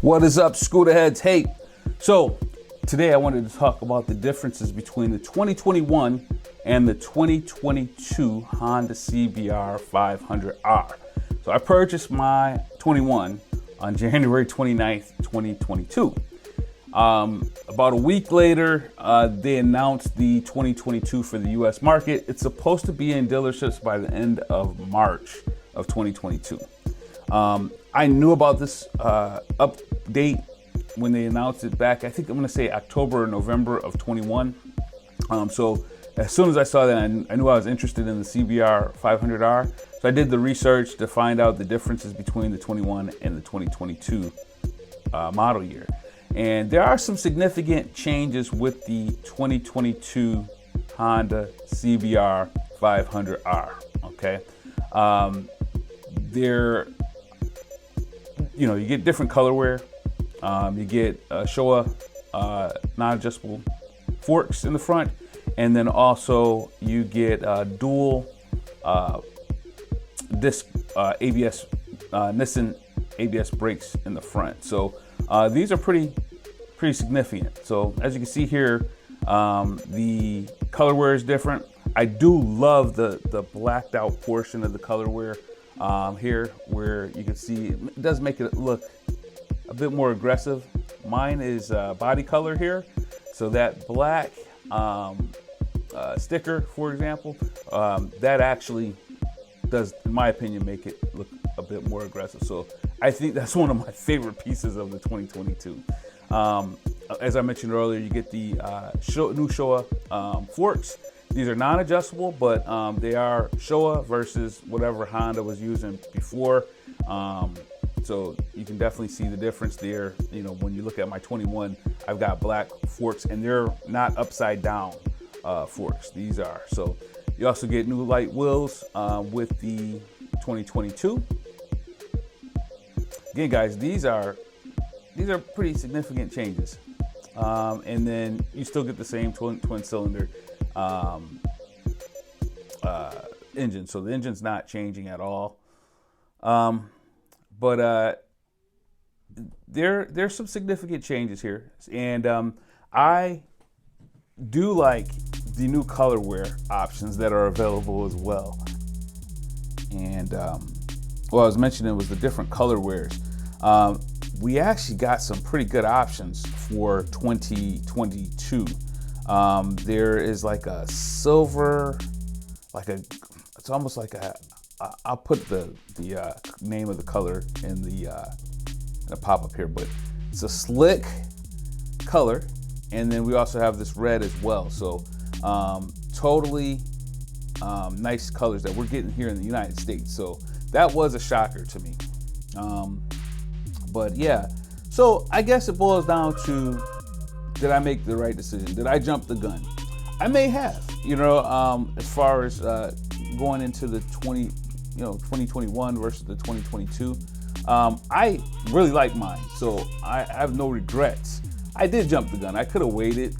What is up, Scootaheads? Hey, so today I wanted to talk about the differences between the 2021 and the 2022 Honda CBR500R. So I purchased my 21 on January 29th, 2022. About a week later, they announced the 2022 for the US market. It's supposed to be in dealerships by the end of March of 2022. I knew about this update when they announced it back, I think I'm gonna say October or November of 21. So as soon as I saw that, I knew I was interested in the CBR500R. So I did the research to find out the differences between the 21 and the 2022 model year. And there are some significant changes with the 2022 Honda CBR500R, okay? You get different colorware. You get Showa non-adjustable forks in the front, and then also you get dual disc ABS Nissan ABS brakes in the front. So these are pretty significant. So as you can see here, the colorware is different. I do love the blacked out portion of the colorware here, where you can see it does make it look a bit more aggressive. Mine is body color here, so that black sticker, for example, that actually does, in my opinion, make it look a bit more aggressive. So I think that's one of my favorite pieces of the 2022. As I mentioned earlier, you get the new Showa forks. These are non-adjustable, but they are Showa versus whatever Honda was using before. So you can definitely see the difference there. You know, when you look at my 21, I've got black forks, and they're not upside down forks. These are. So you also get new light wheels with the 2022. Again, guys, these are pretty significant changes. And then you still get the same twin cylinder engine. So the engine's not changing at all. But there's some significant changes here, and I do like the new colorware options that are available as well. And well, I was mentioning it was the different colorwares. We actually got some pretty good options for 2022. There is like a silver, it's almost like I'll put the name of the color in the pop-up here, but it's a slick color, and then we also have this red as well. So totally nice colors that we're getting here in the United States. So that was a shocker to me. But yeah, so I guess it boils down to, did I make the right decision? Did I jump the gun? I may have, as far as going into the 2021 versus the 2022. I really like mine, so I have no regrets. I did jump the gun. I could have waited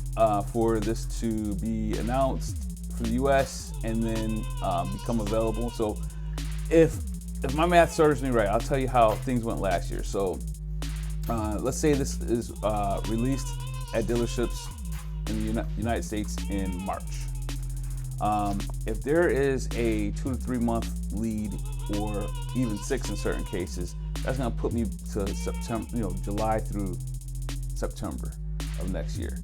for this to be announced for the US and then become available. So if my math serves me right, I'll tell you how things went last year. So let's say this is released at dealerships in the United States in March. If there is a 2 to 3 month lead, or even 6 in certain cases, that's gonna put me to September, July through September of next year.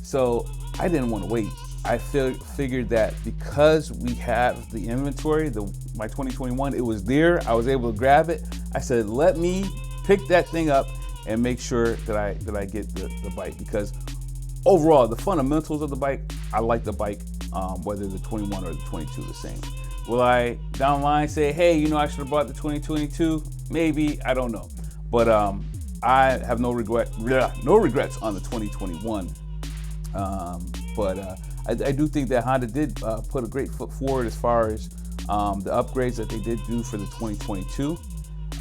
So I didn't want to wait. I figured that because we have the inventory, my 2021, it was there. I was able to grab it. I said, let me pick that thing up and make sure that I get the bike, because overall, the fundamentals of the bike, I like the bike, whether the 21 or the 22 the same. Will I down the line say, hey, I should have bought the 2022? Maybe, I don't know. But I have no regrets on the 2021. But I do think that Honda did put a great foot forward as far as the upgrades that they did do for the 2022.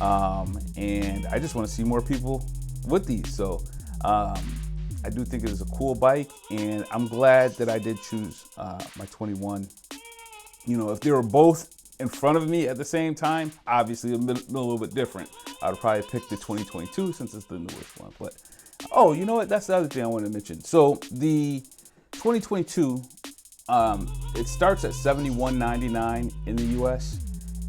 And I just want to see more people with these. So I do think it is a cool bike, and I'm glad that I did choose my 21. If they were both in front of me at the same time, obviously a little bit different. I would probably pick the 2022 since it's the newest one. But oh, you know what? That's the other thing I wanted to mention. So the 2022, it starts at $71.99 in the US,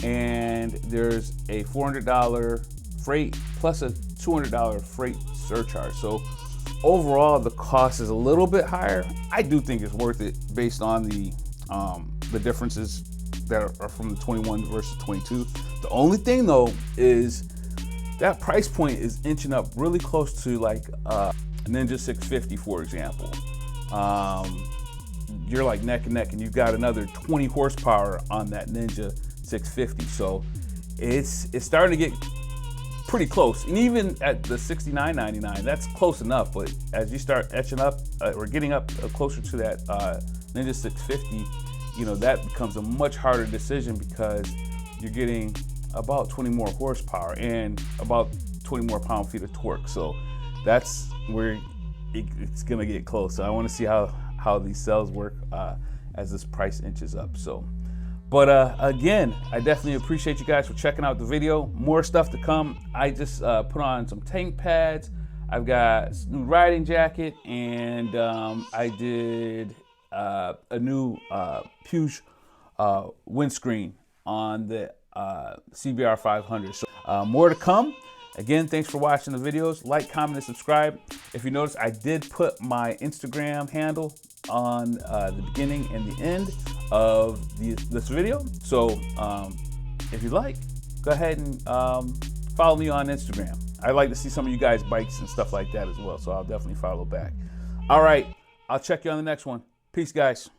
and there's a $400 freight plus a $200 freight surcharge. So overall, the cost is a little bit higher. I do think it's worth it based on the differences that are from the 21 versus 22. The only thing though is that price point is inching up really close to like a Ninja 650, for example. You're like neck and neck, and you've got another 20 horsepower on that Ninja 650. So it's starting to get pretty close. And even at the $69.99, that's close enough. But as you start etching up or getting up closer to that Ninja 650, you know, that becomes a much harder decision because you're getting about 20 more horsepower and about 20 more pound-feet of torque. So that's where it's gonna get close. So I want to see how these cells work as this price inches up. So, but again, I definitely appreciate you guys for checking out the video. More stuff to come. I just put on some tank pads. I've got a new riding jacket, and I did a new Puge windscreen on the CBR500. So more to come. Again, thanks for watching the videos. Like, comment, and subscribe. If you notice, I did put my Instagram handle on the beginning and the end of this video. So if you like, go ahead and follow me on Instagram. I like to see some of you guys' bikes and stuff like that as well. So I'll definitely follow back. All right, I'll check you on the next one. Peace, guys.